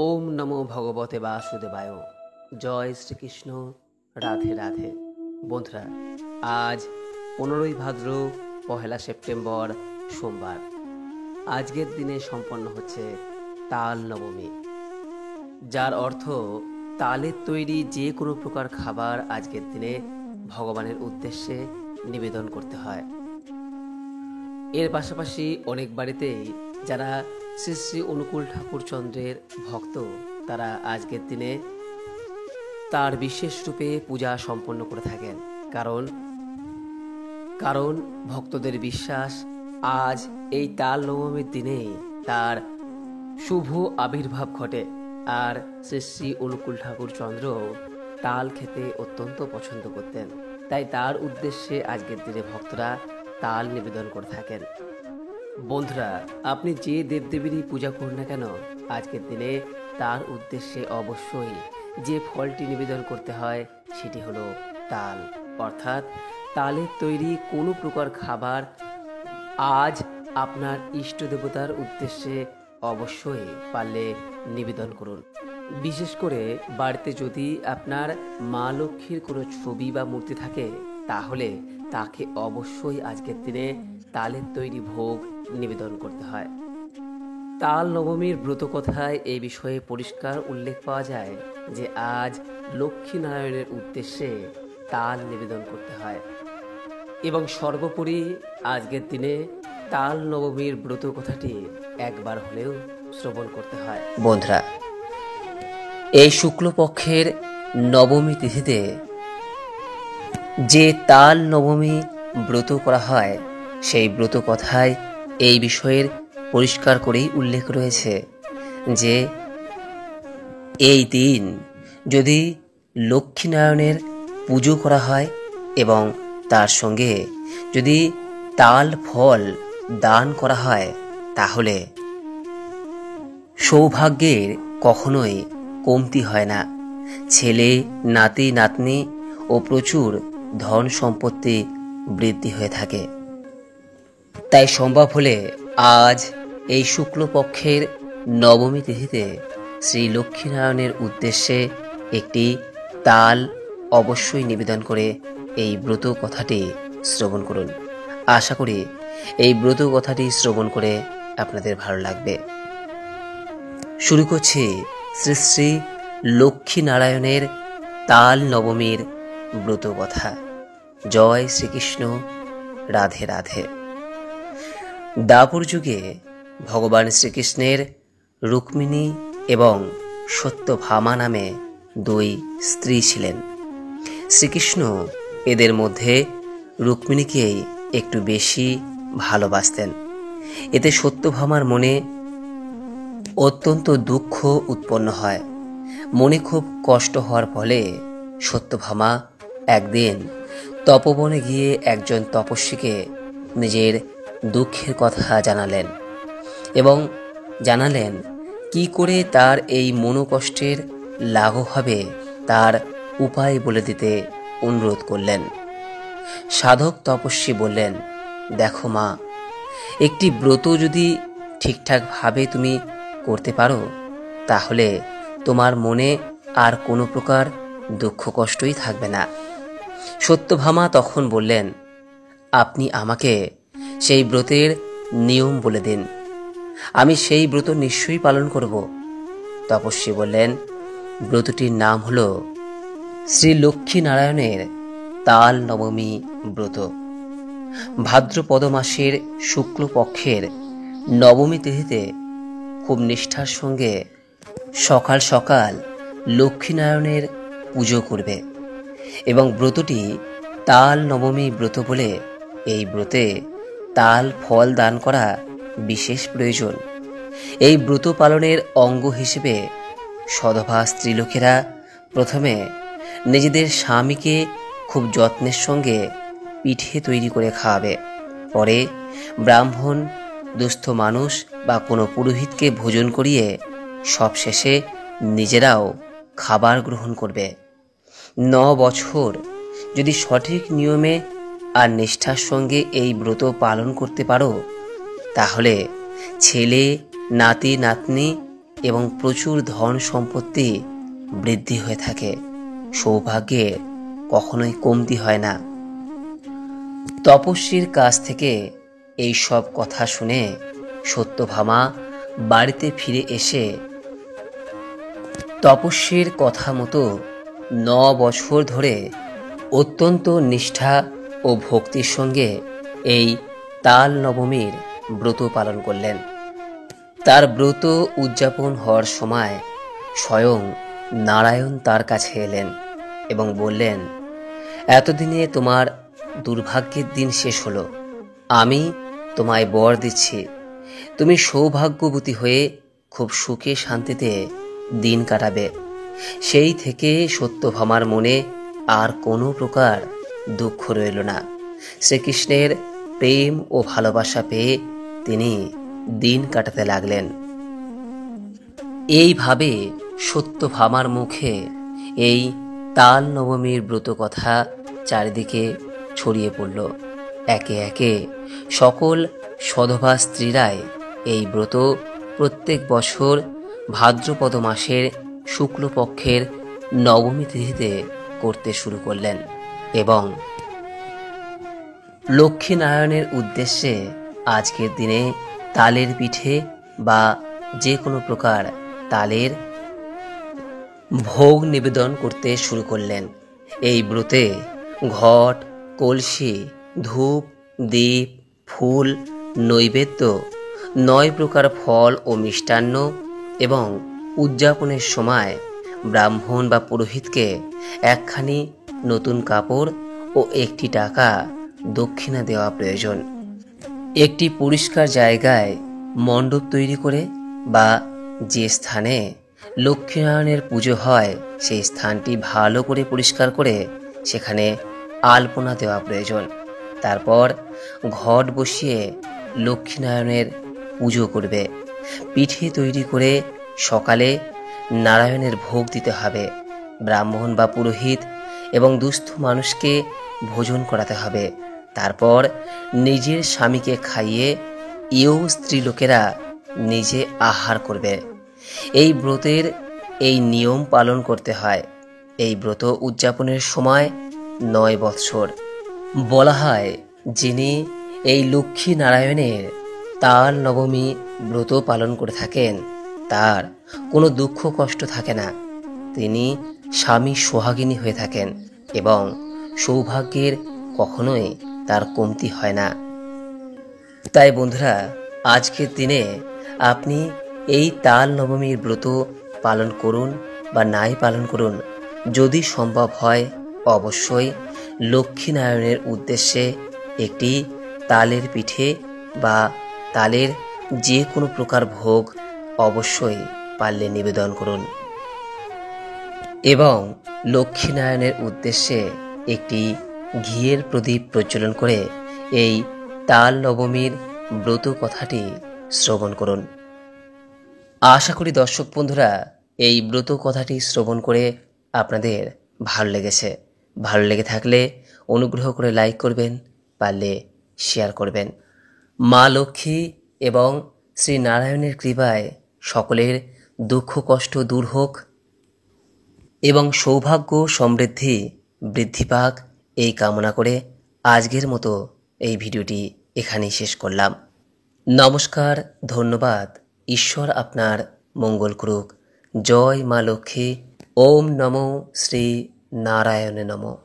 ওম নমো ভগবতে বাসুদেবায়। জয় শ্রীকৃষ্ণ। রাধে রাধে। বন্ধুরা, আজ 15ই ভাদ্র, পহেলা সেপ্টেম্বর, সোমবার। আজকের দিনে সম্পন্ন হচ্ছে তাল নবমী, যার অর্থ তালের তৈরি যে কোনো প্রকার খাবার আজকের দিনে ভগবানের উদ্দেশ্যে নিবেদন করতে হয়। এর পাশাপাশি অনেক বাড়িতেই যারা শ্রী শ্রী অনুকূল ঠাকুর চন্দ্রের ভক্ত, তারা আজকের দিনে তার বিশেষ রূপে পূজা সম্পন্ন করে থাকেন। কারণ ভক্তদের বিশ্বাস, আজ এই তাল নবমীর দিনে তার শুভ আবির্ভাব ঘটে। আর শ্রী শ্রী অনুকূল ঠাকুর চন্দ্র তাল খেতে অত্যন্ত পছন্দ করতেন, তাই তার উদ্দেশ্যে আজকের দিনে ভক্তরা তাল নিবেদন করে থাকেন। বন্ধুরা, আপনি যে দেবদেবীরই পূজা করুন না কেন, আজকের দিনে তার উদ্দেশ্যে অবশ্যই যে ফলটি নিবেদন করতে হয় সেটি হলো তাল, অর্থাৎ তালের তৈরি কোনো প্রকার খাবার আজ আপনার ইষ্ট দেবতার উদ্দেশ্যে অবশ্যই পারলে নিবেদন করুন। বিশেষ করে বাড়িতে যদি আপনার মা লক্ষ্মীর কোনো ছবি বা মূর্তি থাকে, তাহলে তাকে অবশ্যই আজকের দিনে তালের তৈরি ভোগ নিবেদন করতে হয়। তাল নবমীর ব্রতকথায় এই বিষয়ে পরিষ্কার উল্লেখ পাওয়া যায় যে আজ লক্ষ্মীনারায়ণের উদ্দেশ্যে তাল নিবেদন করতে হয় এবং সর্বোপরি আজকের দিনে তাল নবমীর ব্রত কথাটি একবার হলেও শ্রবণ করতে হয়। বন্ধুরা, এই শুক্লপক্ষের নবমী তিথিতে যে তাল নবমী ব্রত করা হয়, সেই ব্রত কথায় এই বিষয়ের পরিষ্কার করেই উল্লেখ রয়েছে যে এই দিন যদি লক্ষ্মীনারায়ণের পুজো করা হয় এবং তার সঙ্গে যদি তাল ফল দান করা হয়, তাহলে সৌভাগ্যের কখনোই কমতি হয় না। ছেলে, নাতি, নাতনি ও প্রচুর ধন সম্পত্তি বৃদ্ধি হয়ে থাকে। তাই সম্ভব হলে আজ এই শুক্লপক্ষের নবমী তিথিতে শ্রী লক্ষ্মীনারায়ণের উদ্দেশ্যে একটি তাল অবশ্যই নিবেদন করে এই ব্রত কথাটি শ্রবণ করুন। আশা করি এই ব্রত কথাটি শ্রবণ করে আপনাদের ভালো লাগবে। শুরু করছি শ্রী শ্রী লক্ষ্মীনারায়ণের তাল নবমীর ব্রত কথা। জয় শ্রীকৃষ্ণ। রাধে রাধে। দ্বাপর যুগে ভগবান শ্রীকৃষ্ণের রুক্মিণী এবং সত্যভামা নামে দুই স্ত্রী ছিলেন। শ্রীকৃষ্ণ এদের মধ্যে রুক্মিণীকেই একটু বেশি ভালোবাসতেন। এতে সত্যভামার মনে অত্যন্ত দুঃখ উৎপন্ন হয়। মনে খুব কষ্ট হওয়ার ফলে সত্যভামা একদিন তপবনে গিয়ে একজন তপস্বীকে নিজের দুঃখের কথা জানালেন এবং জানালেন কি করে তার এই মনোকষ্টের লাঘব হবে তার উপায় বলে দিতে অনুরোধ করলেন। সাধক তপস্বী বললেন, দেখো মা, একটি ব্রত যদি ঠিকঠাকভাবে তুমি করতে পারো, তাহলে তোমার মনে আর কোনো প্রকার দুঃখ কষ্টই থাকবে না। সত্যভামা তখন বললেন, আপনি আমাকে সেই ব্রতের নিয়ম বলে দিন, আমি সেই ব্রত নিশ্চয়ই পালন করব। তপস্বী বললেন, ব্রতটির নাম হল শ্রী লক্ষ্মীনারায়ণের তাল নবমী ব্রত। ভাদ্রপদ মাসের শুক্লপক্ষের নবমী তিথিতে খুব নিষ্ঠার সঙ্গে সকাল সকাল লক্ষ্মীনারায়ণের পুজো করবে এবং ব্রতটি তাল নবমী ব্রত বলে এই ব্রতে তাল ফল দান করা বিশেষ প্রয়োজন। এই ব্রত পালনের অঙ্গ হিসেবে সধবা স্ত্রীলোকেরা প্রথমে নিজেদের স্বামীকে খুব যত্নের সঙ্গে পিঠে তৈরি করে খাওয়াবে, পরে ব্রাহ্মণ, দুস্থ মানুষ বা কোনো পুরোহিতকে ভোজন করিয়ে সবশেষে নিজেরাও খাবার গ্রহণ করবে। 9 বছর যদি সঠিক নিয়মে আর নিষ্ঠার সঙ্গে এই ব্রত পালন করতে পারো, তাহলে ছেলে, নাতি, নাতনি এবং প্রচুর ধন সম্পত্তি বৃদ্ধি হয়ে থাকে। সৌভাগ্যের কখনোই কমতি হয় না। তপস্বীর কাছ থেকে এই সব কথা শুনে সত্যভামা বাড়িতে ফিরে এসে তপস্বীর কথা মতো 9 বছর ধরে অত্যন্ত নিষ্ঠা ও ভক্তির সঙ্গে এই তাল নবমীর ব্রত পালন করলেন। তার ব্রত উদযাপন হওয়ার সময় স্বয়ং নারায়ণ তার কাছে এলেন এবং বললেন, এতদিনে তোমার দুর্ভাগ্যের দিন শেষ হলো। আমি তোমায় বর দিচ্ছি, তুমি সৌভাগ্যবতী হয়ে খুব সুখে শান্তিতে দিন কাটাবে। সেই থেকে সত্যভামার মনে আর কোনো প্রকার দুঃখ রইল না। শ্রীকৃষ্ণের প্রেম ও ভালোবাসা পেয়ে তিনি দিন কাটাতে লাগলেন। এইভাবে সত্যভামার মুখে এই তাল নবমীর ব্রত কথা চারিদিকে ছড়িয়ে পড়ল। একে একে সকল সধবা স্ত্রীরাই এই ব্রত প্রত্যেক বছর ভাদ্রপদ মাসের শুক্লপক্ষের নবমী তিথিতে করতে শুরু করলেন এবং লক্ষ্মীনারায়ণের উদ্দেশ্যে আজকের দিনে তালের পিঠে বা যে কোনো প্রকার তালের ভোগ নিবেদন করতে শুরু করলেন। এই ব্রতে ঘট, কলসি, ধূপ, দীপ, ফুল, নৈবেদ্য, 9 প্রকার ফল ও মিষ্টান্ন এবং উদযাপনের সময় ব্রাহ্মণ বা পুরোহিতকে একখানি নতুন কাপড় ও 1টি টাকা দক্ষিণা দেওয়া প্রয়োজন। একটি পরিষ্কার জায়গায় মণ্ডপ তৈরি করে বা যে স্থানে লক্ষ্মীনারায়ণের পুজো হয় সেই স্থানটি ভালো করে পরিষ্কার করে সেখানে আলপনা দেওয়া প্রয়োজন। তারপর ঘট বসিয়ে লক্ষ্মীনারায়ণের পুজো করবে। পিঠে তৈরি করে সকালে নারায়ণের ভোগ দিতে হবে। ব্রাহ্মণ বা পুরোহিত এবং দুস্থ মানুষকে ভোজন করাতে হবে। তারপর নিজের স্বামীকে খাইয়ে ইয় স্ত্রীলোকেরা নিজে আহার করবে। এই ব্রতের এই নিয়ম পালন করতে হয়। এই ব্রত উদযাপনের সময় 9 বৎসর। বলা হয়, যিনি এই লক্ষ্মী নারায়ণের তাল নবমী ব্রত পালন করে থাকেন তার কোনো দুঃখ কষ্ট থাকে না। তিনি স্বামী সোহাগিনী হয়ে থাকেন এবং সৌভাগ্যের কখনোই তার কমতি হয় না। তাই বন্ধুরা, আজকের দিনে আপনি এই তাল নবমীর ব্রত পালন করুন বা নাই পালন করুন, যদি সম্ভব হয় অবশ্যই লক্ষ্মীনারায়ণের উদ্দেশ্যে একটি তালের পিঠে বা তালের যে কোনো প্রকার ভোগ অবশ্যই পারলে নিবেদন করুন এবং লক্ষ্মীনারায়ণের উদ্দেশ্যে একটি ঘিয়ের প্রদীপ প্রজ্বলন করে এই তাল নবমীর ব্রত কথাটি শ্রবণ করুন। আশা করি দর্শক বন্ধুরা এই ব্রত কথাটি শ্রবণ করে আপনাদের ভালো লেগেছে। ভালো লেগে থাকলে অনুগ্রহ করে লাইক করবেন, পারলে শেয়ার করবেন। মা লক্ষ্মী এবং শ্রী নারায়ণের কৃপায় সকলের দুঃখ কষ্ট দূর হোক এবং সৌভাগ্য সমৃদ্ধি বৃদ্ধি পাক, এই কামনা করে আজকের মতো এই ভিডিওটি এখানেই শেষ করলাম। নমস্কার, ধন্যবাদ। ঈশ্বর আপনার মঙ্গল করুক। জয় মা লক্ষ্মী। ওম নমো শ্রী নারায়ণে নমঃ।